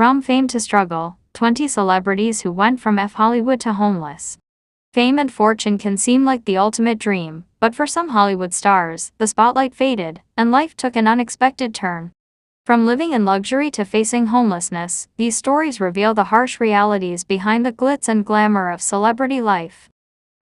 From fame to struggle, 20 celebrities who went from Hollywood to homeless. Fame and fortune can seem like the ultimate dream, but for some Hollywood stars, the spotlight faded, and life took an unexpected turn. From living in luxury to facing homelessness, these stories reveal the harsh realities behind the glitz and glamour of celebrity life.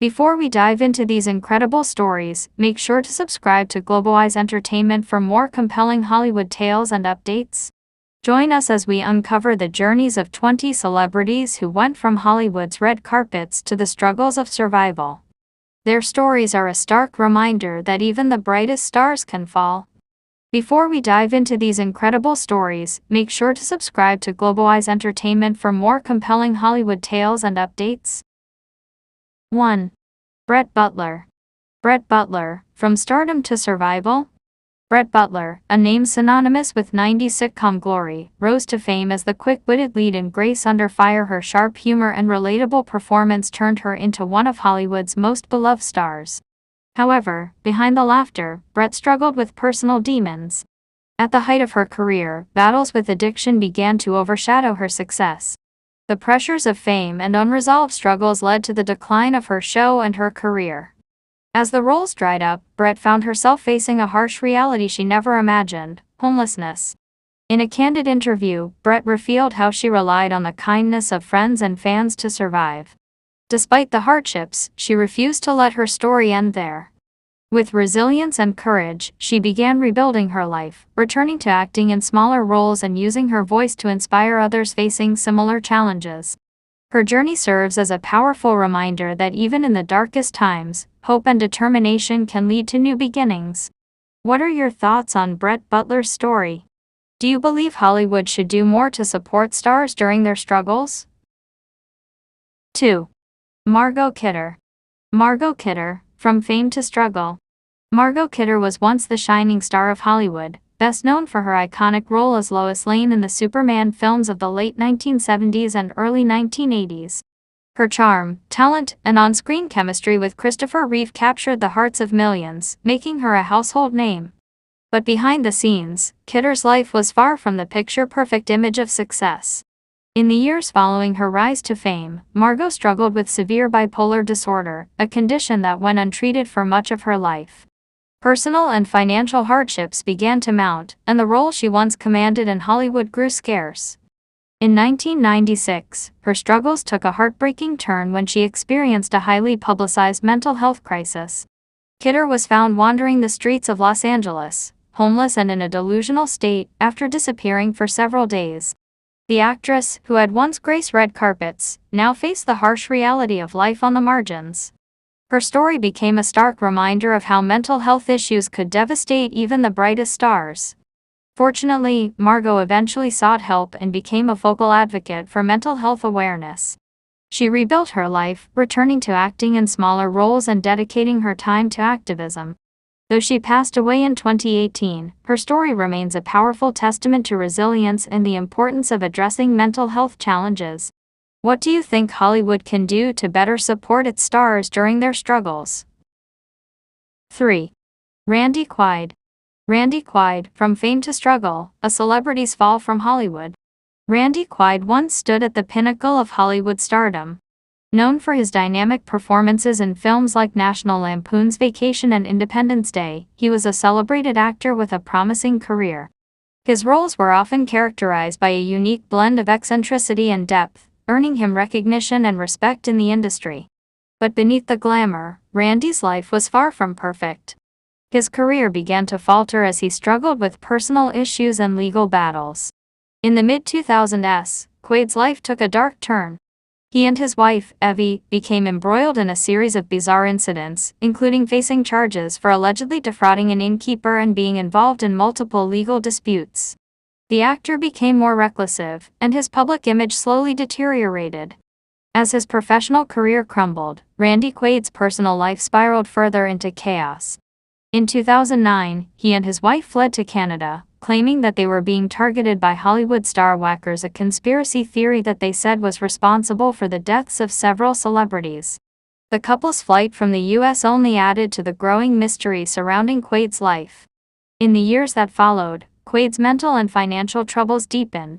Before we dive into these incredible stories, make sure to subscribe to Global Eyes Entertainment for more compelling Hollywood tales and updates. Join us as we uncover the journeys of 20 celebrities who went from Hollywood's red carpets to the struggles of survival. Their stories are a stark reminder that even the brightest stars can fall. Before we dive into these incredible stories, make sure to subscribe to Global Eyes Entertainment for more compelling Hollywood tales and updates. 1. Brett Butler. Brett Butler, from stardom to survival? Brett Butler, a name synonymous with 90s sitcom glory, rose to fame as the quick-witted lead in Grace Under Fire. Her sharp humor and relatable performance turned her into one of Hollywood's most beloved stars. However, behind the laughter, Brett struggled with personal demons. At the height of her career, battles with addiction began to overshadow her success. The pressures of fame and unresolved struggles led to the decline of her show and her career. As the roles dried up, Brett found herself facing a harsh reality she never imagined: homelessness. In a candid interview, Brett revealed how she relied on the kindness of friends and fans to survive. Despite the hardships, she refused to let her story end there. With resilience and courage, she began rebuilding her life, returning to acting in smaller roles and using her voice to inspire others facing similar challenges. Her journey serves as a powerful reminder that even in the darkest times, hope and determination can lead to new beginnings. What are your thoughts on Brett Butler's story? Do you believe Hollywood should do more to support stars during their struggles? 2. Margot Kidder. Margot Kidder, from fame to struggle. Margot Kidder was once the shining star of Hollywood, best known for her iconic role as Lois Lane in the Superman films of the late 1970s and early 1980s. Her charm, talent, and on-screen chemistry with Christopher Reeve captured the hearts of millions, making her a household name. But behind the scenes, Kidder's life was far from the picture-perfect image of success. In the years following her rise to fame, Margot struggled with severe bipolar disorder, a condition that went untreated for much of her life. Personal and financial hardships began to mount, and the role she once commanded in Hollywood grew scarce. In 1996, her struggles took a heartbreaking turn when she experienced a highly publicized mental health crisis. Kidder was found wandering the streets of Los Angeles, homeless and in a delusional state, after disappearing for several days. The actress, who had once graced red carpets, now faced the harsh reality of life on the margins. Her story became a stark reminder of how mental health issues could devastate even the brightest stars. Fortunately, Margot eventually sought help and became a vocal advocate for mental health awareness. She rebuilt her life, returning to acting in smaller roles and dedicating her time to activism. Though she passed away in 2018, her story remains a powerful testament to resilience and the importance of addressing mental health challenges. What do you think Hollywood can do to better support its stars during their struggles? 3. Randy Quaid. Randy Quaid, from fame to struggle, a celebrity's fall from Hollywood. Randy Quaid once stood at the pinnacle of Hollywood stardom. Known for his dynamic performances in films like National Lampoon's Vacation and Independence Day, he was a celebrated actor with a promising career. His roles were often characterized by a unique blend of eccentricity and depth, earning him recognition and respect in the industry. But beneath the glamour, Randy's life was far from perfect. His career began to falter as he struggled with personal issues and legal battles. In the mid-2000s, Quaid's life took a dark turn. He and his wife, Evie, became embroiled in a series of bizarre incidents, including facing charges for allegedly defrauding an innkeeper and being involved in multiple legal disputes. The actor became more reckless, and his public image slowly deteriorated. As his professional career crumbled, Randy Quaid's personal life spiraled further into chaos. In 2009, he and his wife fled to Canada, claiming that they were being targeted by Hollywood star whackers, a conspiracy theory that they said was responsible for the deaths of several celebrities. The couple's flight from the U.S. only added to the growing mystery surrounding Quaid's life. In the years that followed, Quaid's mental and financial troubles deepened.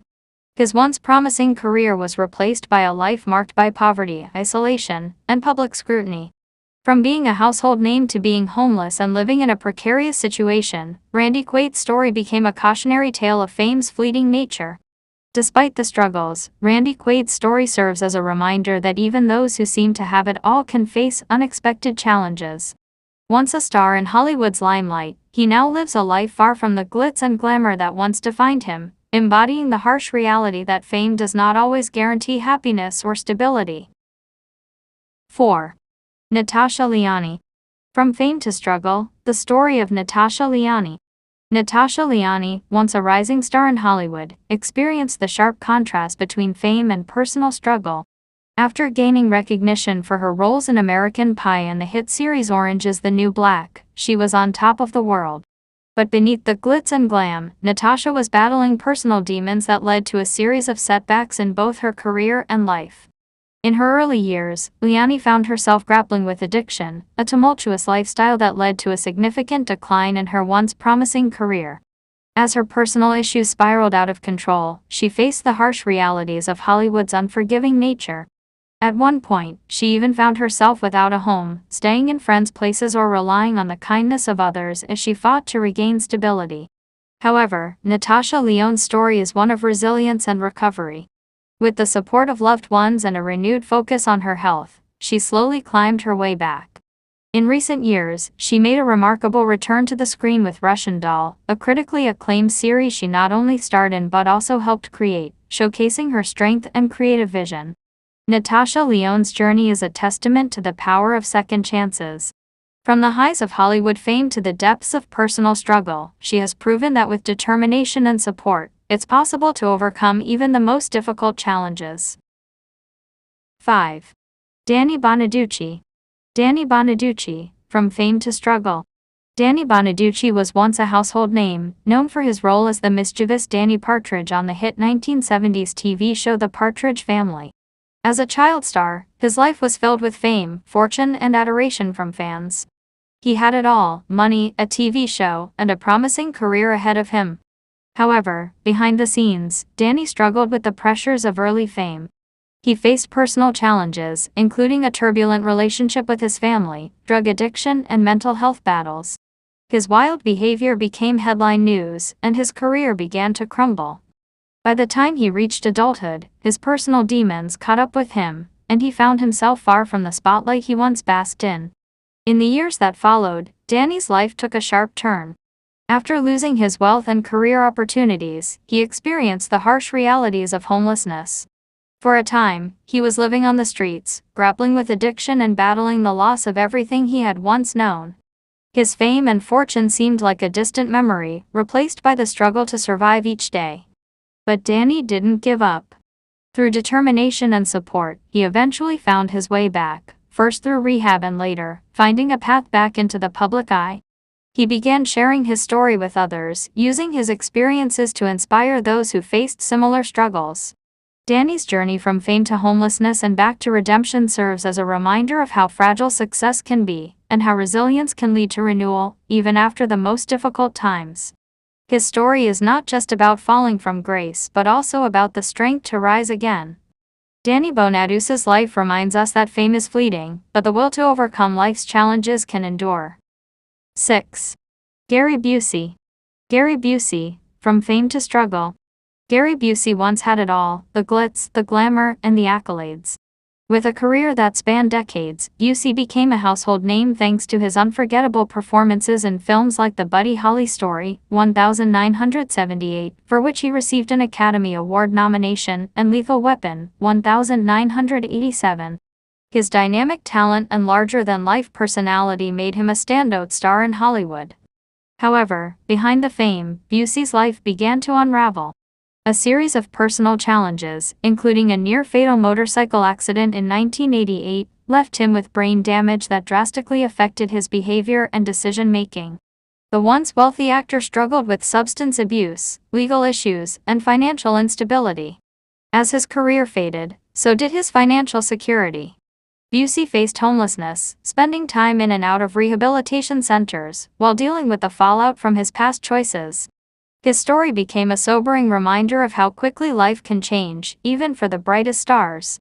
His once promising career was replaced by a life marked by poverty, isolation, and public scrutiny. From being a household name to being homeless and living in a precarious situation, Randy Quaid's story became a cautionary tale of fame's fleeting nature. Despite the struggles, Randy Quaid's story serves as a reminder that even those who seem to have it all can face unexpected challenges. Once a star in Hollywood's limelight, he now lives a life far from the glitz and glamour that once defined him, embodying the harsh reality that fame does not always guarantee happiness or stability. 4. Natasha Lyonne. From fame to struggle, the story of Natasha Lyonne. Natasha Lyonne, once a rising star in Hollywood, experienced the sharp contrast between fame and personal struggle. After gaining recognition for her roles in American Pie and the hit series Orange is the New Black, she was on top of the world. But beneath the glitz and glam, Natasha was battling personal demons that led to a series of setbacks in both her career and life. In her early years, Lyonne found herself grappling with addiction, a tumultuous lifestyle that led to a significant decline in her once promising career. As her personal issues spiraled out of control, she faced the harsh realities of Hollywood's unforgiving nature. At one point, she even found herself without a home, staying in friends' places or relying on the kindness of others as she fought to regain stability. However, Natasha Lyonne's story is one of resilience and recovery. With the support of loved ones and a renewed focus on her health, she slowly climbed her way back. In recent years, she made a remarkable return to the screen with Russian Doll, a critically acclaimed series she not only starred in but also helped create, showcasing her strength and creative vision. Natasha Lyonne's journey is a testament to the power of second chances. From the highs of Hollywood fame to the depths of personal struggle, she has proven that with determination and support, it's possible to overcome even the most difficult challenges. 5. Danny Bonaduce. Danny Bonaduce, from fame to struggle. Danny Bonaduce was once a household name, known for his role as the mischievous Danny Partridge on the hit 1970s TV show The Partridge Family. As a child star, his life was filled with fame, fortune, and adoration from fans. He had it all: money, a TV show, and a promising career ahead of him. However, behind the scenes, Danny struggled with the pressures of early fame. He faced personal challenges, including a turbulent relationship with his family, drug addiction, and mental health battles. His wild behavior became headline news, and his career began to crumble. By the time he reached adulthood, his personal demons caught up with him, and he found himself far from the spotlight he once basked in. In the years that followed, Danny's life took a sharp turn. After losing his wealth and career opportunities, he experienced the harsh realities of homelessness. For a time, he was living on the streets, grappling with addiction and battling the loss of everything he had once known. His fame and fortune seemed like a distant memory, replaced by the struggle to survive each day. But Danny didn't give up. Through determination and support, he eventually found his way back, first through rehab and later, finding a path back into the public eye. He began sharing his story with others, using his experiences to inspire those who faced similar struggles. Danny's journey from fame to homelessness and back to redemption serves as a reminder of how fragile success can be, and how resilience can lead to renewal, even after the most difficult times. His story is not just about falling from grace but also about the strength to rise again. Danny Bonaduce's life reminds us that fame is fleeting, but the will to overcome life's challenges can endure. 6. Gary Busey. Gary Busey, from fame to struggle. Gary Busey once had it all: the glitz, the glamour, and the accolades. With a career that spanned decades, Busey became a household name thanks to his unforgettable performances in films like The Buddy Holly Story, 1978, for which he received an Academy Award nomination, and Lethal Weapon, 1987. His dynamic talent and larger-than-life personality made him a standout star in Hollywood. However, behind the fame, Busey's life began to unravel. A series of personal challenges, including a near-fatal motorcycle accident in 1988, left him with brain damage that drastically affected his behavior and decision-making. The once wealthy actor struggled with substance abuse, legal issues, and financial instability. As his career faded, so did his financial security. Busey faced homelessness, spending time in and out of rehabilitation centers, while dealing with the fallout from his past choices. His story became a sobering reminder of how quickly life can change, even for the brightest stars.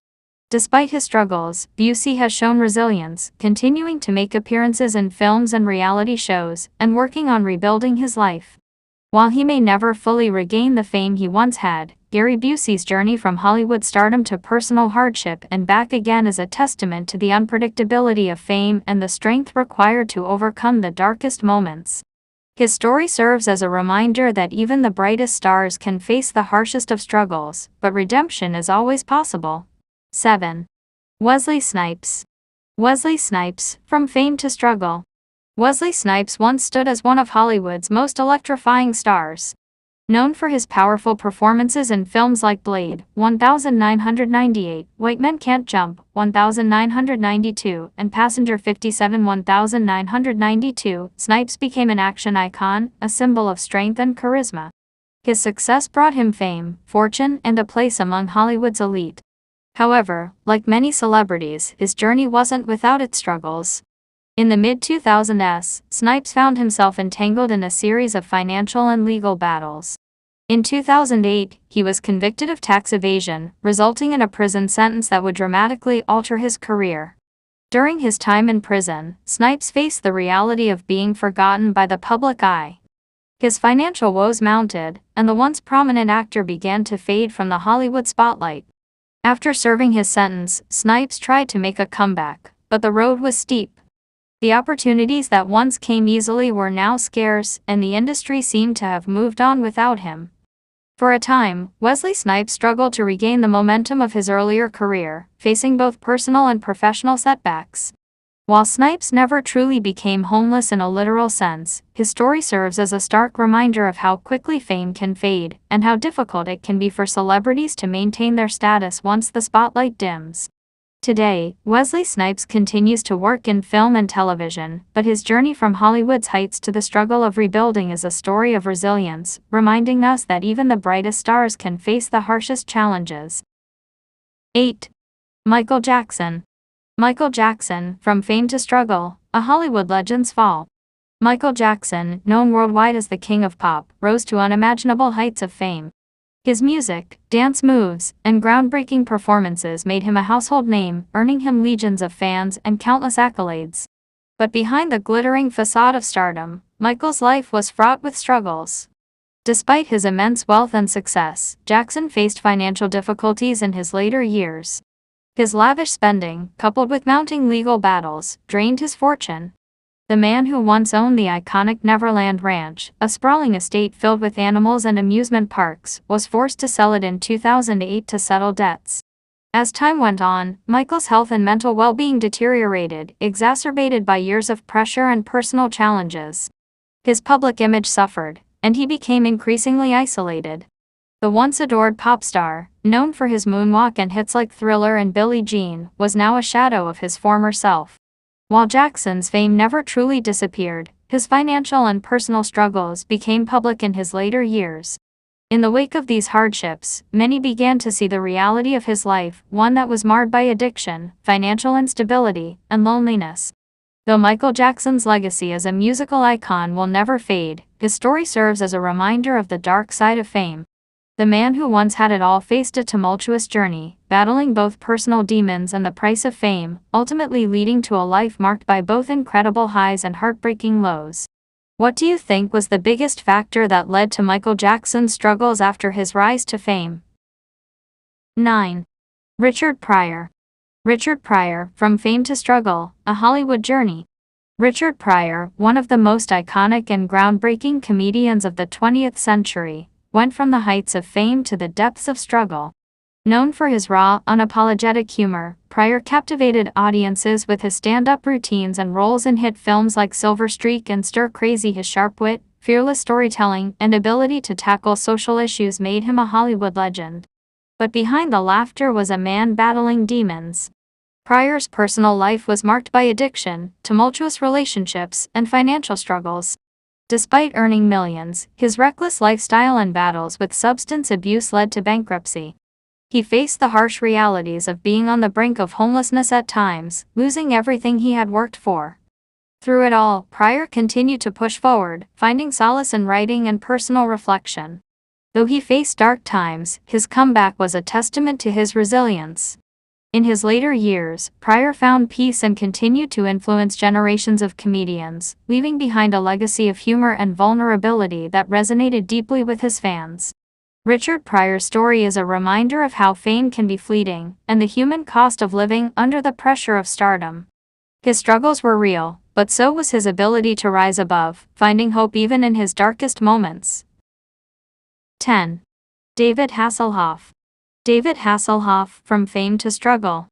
Despite his struggles, Busey has shown resilience, continuing to make appearances in films and reality shows, and working on rebuilding his life. While he may never fully regain the fame he once had, Gary Busey's journey from Hollywood stardom to personal hardship and back again is a testament to the unpredictability of fame and the strength required to overcome the darkest moments. His story serves as a reminder that even the brightest stars can face the harshest of struggles, but redemption is always possible. 7. Wesley Snipes. Wesley Snipes, from fame to struggle. Wesley Snipes once stood as one of Hollywood's most electrifying stars. Known for his powerful performances in films like Blade, 1998, White Men Can't Jump, 1992, and Passenger 57, 1992, Snipes became an action icon, a symbol of strength and charisma. His success brought him fame, fortune, and a place among Hollywood's elite. However, like many celebrities, his journey wasn't without its struggles. In the mid-2000s, Snipes found himself entangled in a series of financial and legal battles. In 2008, he was convicted of tax evasion, resulting in a prison sentence that would dramatically alter his career. During his time in prison, Snipes faced the reality of being forgotten by the public eye. His financial woes mounted, and the once prominent actor began to fade from the Hollywood spotlight. After serving his sentence, Snipes tried to make a comeback, but the road was steep. The opportunities that once came easily were now scarce, and the industry seemed to have moved on without him. For a time, Wesley Snipes struggled to regain the momentum of his earlier career, facing both personal and professional setbacks. While Snipes never truly became homeless in a literal sense, his story serves as a stark reminder of how quickly fame can fade, and how difficult it can be for celebrities to maintain their status once the spotlight dims. Today, Wesley Snipes continues to work in film and television, but his journey from Hollywood's heights to the struggle of rebuilding is a story of resilience, reminding us that even the brightest stars can face the harshest challenges. 8. Michael Jackson. Michael Jackson, from fame to struggle, a Hollywood legend's fall. Michael Jackson, known worldwide as the King of Pop, rose to unimaginable heights of fame. His music, dance moves, and groundbreaking performances made him a household name, earning him legions of fans and countless accolades. But behind the glittering facade of stardom, Michael's life was fraught with struggles. Despite his immense wealth and success, Jackson faced financial difficulties in his later years. His lavish spending, coupled with mounting legal battles, drained his fortune. The man who once owned the iconic Neverland Ranch, a sprawling estate filled with animals and amusement parks, was forced to sell it in 2008 to settle debts. As time went on, Michael's health and mental well-being deteriorated, exacerbated by years of pressure and personal challenges. His public image suffered, and he became increasingly isolated. The once adored pop star, known for his moonwalk and hits like Thriller and Billie Jean, was now a shadow of his former self. While Jackson's fame never truly disappeared, his financial and personal struggles became public in his later years. In the wake of these hardships, many began to see the reality of his life, one that was marred by addiction, financial instability, and loneliness. Though Michael Jackson's legacy as a musical icon will never fade, his story serves as a reminder of the dark side of fame. The man who once had it all faced a tumultuous journey, battling both personal demons and the price of fame, ultimately leading to a life marked by both incredible highs and heartbreaking lows. What do you think was the biggest factor that led to Michael Jackson's struggles after his rise to fame? 9. Richard Pryor. Richard Pryor, from fame to struggle, a Hollywood journey. Richard Pryor, one of the most iconic and groundbreaking comedians of the 20th century, went from the heights of fame to the depths of struggle. Known for his raw, unapologetic humor, Pryor captivated audiences with his stand-up routines and roles in hit films like Silver Streak and Stir Crazy. His sharp wit, fearless storytelling, and ability to tackle social issues made him a Hollywood legend. But behind the laughter was a man battling demons. Pryor's personal life was marked by addiction, tumultuous relationships, and financial struggles. Despite earning millions, his reckless lifestyle and battles with substance abuse led to bankruptcy. He faced the harsh realities of being on the brink of homelessness at times, losing everything he had worked for. Through it all, Pryor continued to push forward, finding solace in writing and personal reflection. Though he faced dark times, his comeback was a testament to his resilience. In his later years, Pryor found peace and continued to influence generations of comedians, leaving behind a legacy of humor and vulnerability that resonated deeply with his fans. Richard Pryor's story is a reminder of how fame can be fleeting, and the human cost of living under the pressure of stardom. His struggles were real, but so was his ability to rise above, finding hope even in his darkest moments. 10. David Hasselhoff. David Hasselhoff, from fame to struggle.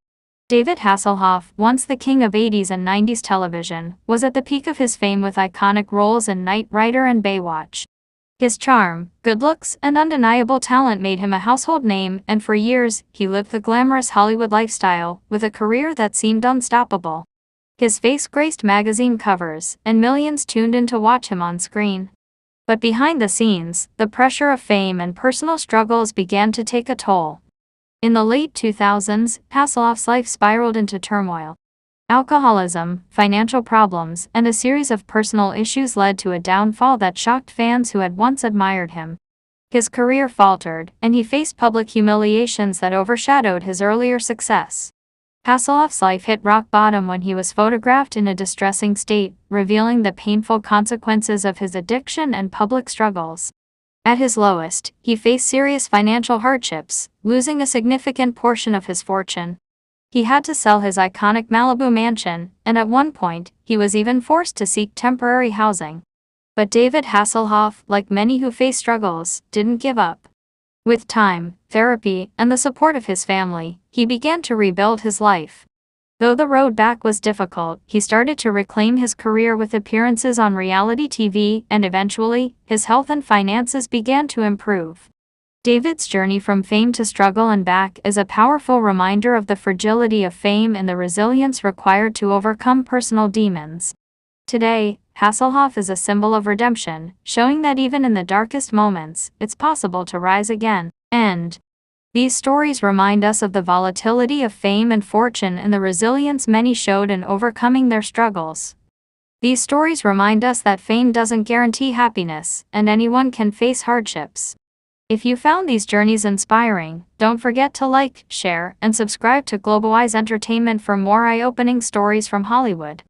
David Hasselhoff, once the king of 80s and 90s television, was at the peak of his fame with iconic roles in Knight Rider and Baywatch. His charm, good looks, and undeniable talent made him a household name, and for years, he lived the glamorous Hollywood lifestyle, with a career that seemed unstoppable. His face graced magazine covers, and millions tuned in to watch him on screen. But behind the scenes, the pressure of fame and personal struggles began to take a toll. In the late 2000s, Hasselhoff's life spiraled into turmoil. Alcoholism, financial problems, and a series of personal issues led to a downfall that shocked fans who had once admired him. His career faltered, and he faced public humiliations that overshadowed his earlier success. Hasselhoff's life hit rock bottom when he was photographed in a distressing state, revealing the painful consequences of his addiction and public struggles. At his lowest, he faced serious financial hardships, losing a significant portion of his fortune. He had to sell his iconic Malibu mansion, and at one point, he was even forced to seek temporary housing. But David Hasselhoff, like many who face struggles, didn't give up. With time, therapy, and the support of his family, he began to rebuild his life. Though the road back was difficult, he started to reclaim his career with appearances on reality TV, and eventually, his health and finances began to improve. David's journey from fame to struggle and back is a powerful reminder of the fragility of fame and the resilience required to overcome personal demons. Today, Hasselhoff is a symbol of redemption, showing that even in the darkest moments, it's possible to rise again. And these stories remind us of the volatility of fame and fortune and the resilience many showed in overcoming their struggles. These stories remind us that fame doesn't guarantee happiness, and anyone can face hardships. If you found these journeys inspiring, don't forget to like, share, and subscribe to Global Eyes Entertainment for more eye-opening stories from Hollywood.